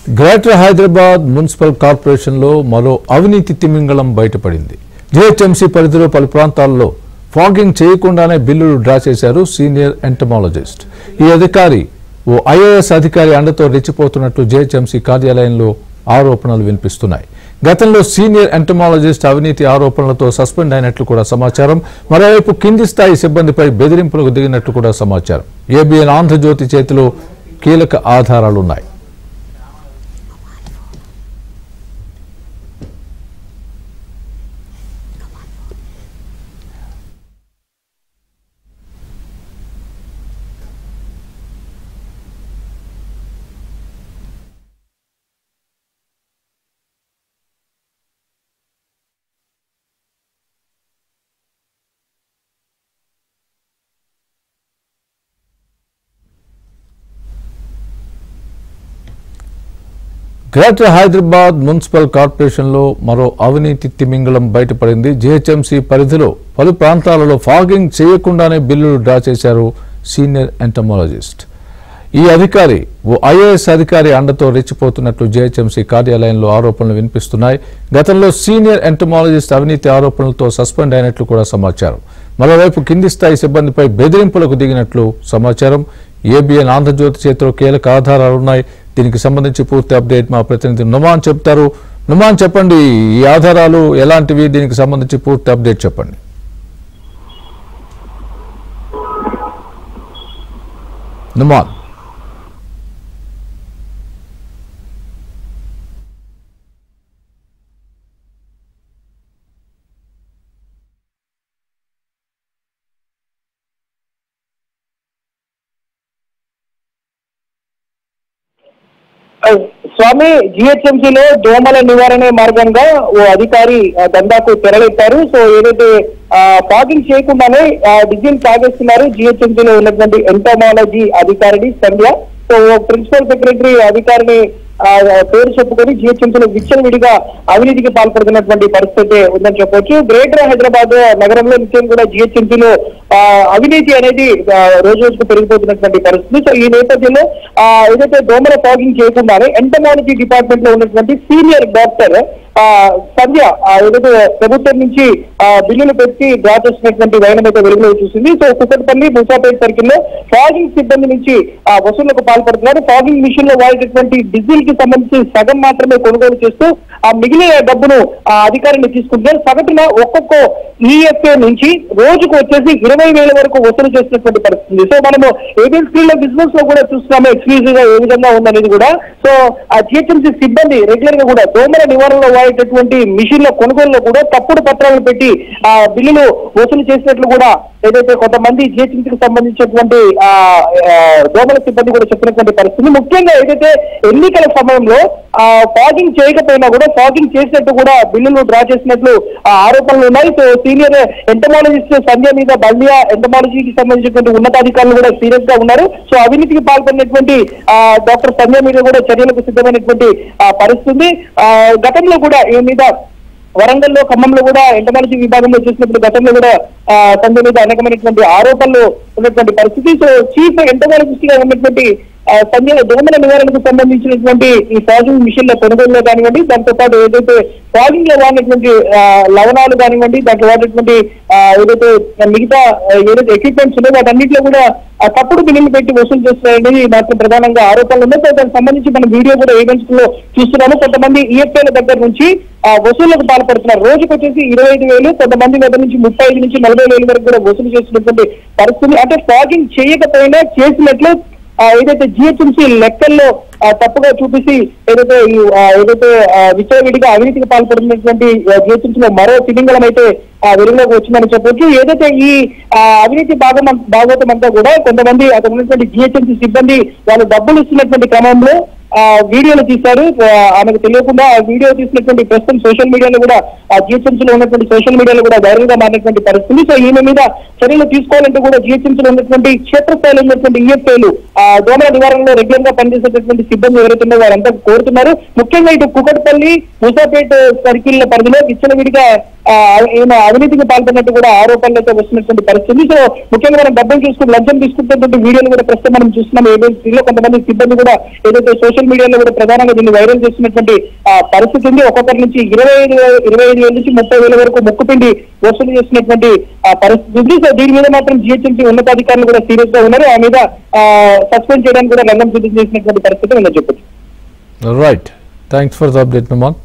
Greater Hyderabad municipal కార్పొరేషన్లో మరో అవినీతి తిమింగళం బయటపడింది. జీహెచ్ఎంసీ పరిధిలో పలు ప్రాంతాల్లో ఫాగింగ్ చేయకుండానే బిల్లులు డ్రా చేశారు సీనియర్ ఎంటమాలజిస్ట్. ఈ అధికారి ఓ ఐఏఎస్ అధికారి అండతో రెచ్చిపోతున్నట్లు జీహెచ్ఎంసీ కార్యాలయంలో ఆరోపణలు వినిపిస్తున్నాయి. గతంలో సీనియర్ ఎంటమాలజిస్ట్ అవినీతి ఆరోపణలతో సస్పెండ్ అయినట్లు కూడా సమాచారం. మరోవైపు కింది స్థాయి సిబ్బందిపై బెదిరింపులకు దిగినట్లు కూడా సమాచారం. ఏబిఎన్ ఆంధ్రజ్యోతి చేతిలో కీలక ఆధారాలున్నాయి. గ్రేటర్ హైదరాబాద్ మున్సిపల్ కార్పొరేషన్లో మరో అవినీతి తిమింగళం బయటపడింది. జీహెచ్ఎంసీ పరిధిలో పలు ప్రాంతాలలో ఫాగింగ్ చేయకుండానే బిల్లులు డ్రా చేశారు సీనియర్ ఎంటమాలజిస్ట్. ఈ అధికారి ఓ ఐఏఎస్ అధికారి అండతో రెచ్చిపోతున్నట్లు జీహెచ్ఎంసీ కార్యాలయంలో ఆరోపణలు వినిపిస్తున్నాయి. గతంలో సీనియర్ ఎంటమాలజిస్ట్ అవినీతి ఆరోపణలతో సస్పెండ్ అయినట్లు కూడా సమాచారం. మరోవైపు కింది స్థాయి సిబ్బందిపై బెదిరింపులకు దిగినట్లు సమాచారం. ఏబిఎన్ ఆంధ్రజ్యోతి చేతిలో కీలక ఆధారాలున్నాయి. దీనికి సంబంధించి పూర్తి అప్డేట్ మా ప్రతినిధి నుమాన్ చెప్తారు. నుమాన్, చెప్పండి, ఈ ఆధారాలు ఎలాంటివి? దీనికి సంబంధించి పూర్తి అప్డేట్ చెప్పండి. నుమాన్. స్వామి, జిహెచ్ఎంసీలో దోమల నివారణ మార్గంగా ఓ అధికారి దందాకు తెరలేపారు. సో ఏదైతే ఫాగింగ్ చేయకుండానే డిజిల్ తాగేస్తున్నారు జిహెచ్ఎంసీలో ఉన్నటువంటి ఎంటమాలజీ అధికారిని సంధ్య. సో ప్రిన్సిపల్ సెక్రటరీ అధికారిని పేరు చెప్పుకొని జిహెచ్ఎంసీలో విచ్చలవిడిగా అవినీతికి పాల్పడుతున్నటువంటి పరిస్థితి ఉందని చెప్పొచ్చు. గ్రేటర్ హైదరాబాద్ నగరంలో నిత్యం కూడా జిహెచ్ఎంసీలో అవినీతి అనేది రోజు రోజుకు పెరిగిపోతున్నటువంటి పరిస్థితి. సో ఈ నేపథ్యంలో ఏదైతే దోమల ఫాగింగ్ చేయకుండానే ఎంటమాలజీ డిపార్ట్మెంట్ లో ఉన్నటువంటి సీనియర్ డాక్టర్ సంధ్య ఏదైతే ప్రభుత్వం నుంచి బిల్లులు పెట్టి డ్రా చేసినటువంటి వైనం అయితే వెలుగులో చూసింది. సో కుక్కట్పల్లి ముసాపేట సర్కిల్లో ఫాగింగ్ సిబ్బంది నుంచి వసూళ్లకు పాల్పడుతున్నారు. ఫాగింగ్ మిషన్ లో వాడేటటువంటి డీజిల్ కి సంబంధించి సగం మాత్రమే కొనుగోలు చేస్తూ ఆ మిగిలిన డబ్బును అధికారిని తీసుకుంటున్నారు. సగటున ఒక్కొక్క ఈఎఫ్ఏ నుంచి రోజుకు వచ్చేసి 20,000 వరకు వసూలు చేసినటువంటి పరిస్థితి. సో మనము ఏబిఎన్ స్క్రీన్ లో బిజినెస్ లో కూడా చూస్తున్నాము ఎక్స్క్లూజివ్ గా ఏ విధంగా ఉందనేది కూడా. సో ఆ జిహెచ్ఎంసీ సిబ్బంది రెగ్యులర్ గా కూడా దోమల నివారణలో వాడేటటువంటి మిషన్ లో కొనుగోలులో కూడా తప్పుడు పత్రాలు పెట్టి బిల్లులు వసూలు చేసినట్లు కూడా ఏదైతే కొంతమంది జిహెచ్ఎంసీకి సంబంధించినటువంటి దోమల సిబ్బంది కూడా చెప్పినటువంటి పరిస్థితి. ముఖ్యంగా ఏదైతే ఎన్నికల సమయంలో ఫాగింగ్ చేయకపోయినా కూడా ఫాగింగ్ చేసినట్టు కూడా బిల్లులు డ్రా చేసినట్లు ఆరోపణలు ఉన్నాయి. సో సీనియర్ ఎంటమాలజిస్ట్ సంధ్య మీద బల్దియా ఎంటమాలజీకి సంబంధించినటువంటి ఉన్నతాధికారులు కూడా సీరియస్ గా ఉన్నారు. సో అవినీతికి పాల్పడినటువంటి డాక్టర్ సంధ్య మీద కూడా చర్యలకు సిద్ధమైనటువంటి పరిస్థితి. గతంలో కూడా ఈ మీద వరంగల్లో, ఖమ్మంలో కూడా ఎంటమాలజీ విభాగంలో చూసినప్పుడు గతంలో కూడా సంధ్య మీద అనేకమైనటువంటి ఆరోపణలు ఉన్నటువంటి పరిస్థితి. సో చీఫ్ ఎంటమాలజిస్ట్ గా ఉన్నటువంటి సంధ్య దోమల నివారణకు సంబంధించినటువంటి ఈ ఫాగింగ్ మిషన్ లో కొనుగోలులో కానివ్వండి, దాంతో పాటు ఏదైతే ఫాగింగ్ లో వాడినటువంటి లవణాలు కానివ్వండి, దాంట్లో వాడినటువంటి ఏదైతే మిగతా ఏదైతే ఎక్విప్మెంట్స్ ఉన్నాయో వాటన్నిటిలో కూడా తప్పుడు బిల్లులు పెట్టి వసూలు చేస్తున్నాయని మాత్రం ప్రధానంగా ఆరోపణలు ఉన్నాయి. సో దానికి సంబంధించి మనం వీడియో కూడా ఈవెంట్స్ లో చూస్తున్నాము. కొంతమంది ఈఎఫ్ఐల దగ్గర నుంచి వసూళ్లకు పాల్పడుతున్నారు. రోజుకు వచ్చేసి 25,000, కొంతమంది దగ్గర నుంచి 35,000 నుంచి 40,000 వరకు కూడా వసూలు చేస్తున్నటువంటి పరిస్థితి. అంటే ఫాగింగ్ చేయకపోయినా చేసినట్లు ఏదైతే జిహెచ్ఎంసీ లెక్కల్లో తప్పుగా చూపిసి ఏదైతే విచ్చలవిడిగా అవినీతికి పాల్పడుతున్నటువంటి జిహెచ్ఎంసీలో మరో తిమింగళం అయితే వెలుగులోకి వచ్చిందని చెప్పొచ్చు. ఏదైతే ఈ అవినీతి భాగవతం అంతా కూడా కొంతమంది అక్కడ ఉన్నటువంటి జిహెచ్ఎంసీ సిబ్బంది వాళ్ళు డబ్బులు ఇస్తున్నటువంటి క్రమంలో వీడియోలు తీశారు. ఆమెకు తెలియకుండా ఆ వీడియో తీసినటువంటి ప్రస్తుతం సోషల్ మీడియాలో కూడా జిహెచ్ఎంసీలో ఉన్నటువంటి సోషల్ మీడియాలో కూడా వైరల్ గా మారినటువంటి పరిస్థితి. సో ఈమె మీద చర్యలు తీసుకోవాలంటే కూడా జిహెచ్ఎంసీలో ఉన్నటువంటి క్షేత్రస్థాయిలో ఉన్నటువంటి ఈఎఫ్ఐలు దోమల నివారణలో రెగ్యులర్ గా పనిచేసేటటువంటి సిబ్బంది ఎవరైతే ఉన్నారో వారంతా కోరుతున్నారు. ముఖ్యంగా ఇటు కుకట్పల్లి, ముసాపేట సర్కిల్ పరిధిలో విచ్చలవిడిగా అవినీతికి పాల్పడినట్టు కూడా ఆరోపణలతో వస్తున్నటువంటి పరిస్థితి. సో ముఖ్యంగా మనం డబ్బులు తీసుకుని లంచం తీసుకుంటున్నటువంటి వీడియోలు కూడా ప్రస్తుతం మనం చూస్తున్నాం. ఏబిఎన్ కొంతమంది సిబ్బంది కూడా ఏదైతే సోషల్ సోషల్ మీడియాలో కూడా ప్రధానంగా దీన్ని వైరల్ చేస్తున్నటువంటి పరిస్థితి ఉంది. ఒక్కొక్కరి నుంచి 25,000 నుంచి 30,000 వరకు ముక్కుపిండి వసూలు చేసినటువంటి పరిస్థితి ఉంది. సో దీని మీద మాత్రం జిహెచ్ఎంసీ ఉన్నతాధికారులు కూడా సీరియస్ గా ఉన్నారు. ఆ మీద సస్పెండ్ చేయడానికి కూడా రంగం సిద్ధం చేసినటువంటి పరిస్థితి ఉందని చెప్పచ్చు. Right, thanks for the update, Numan.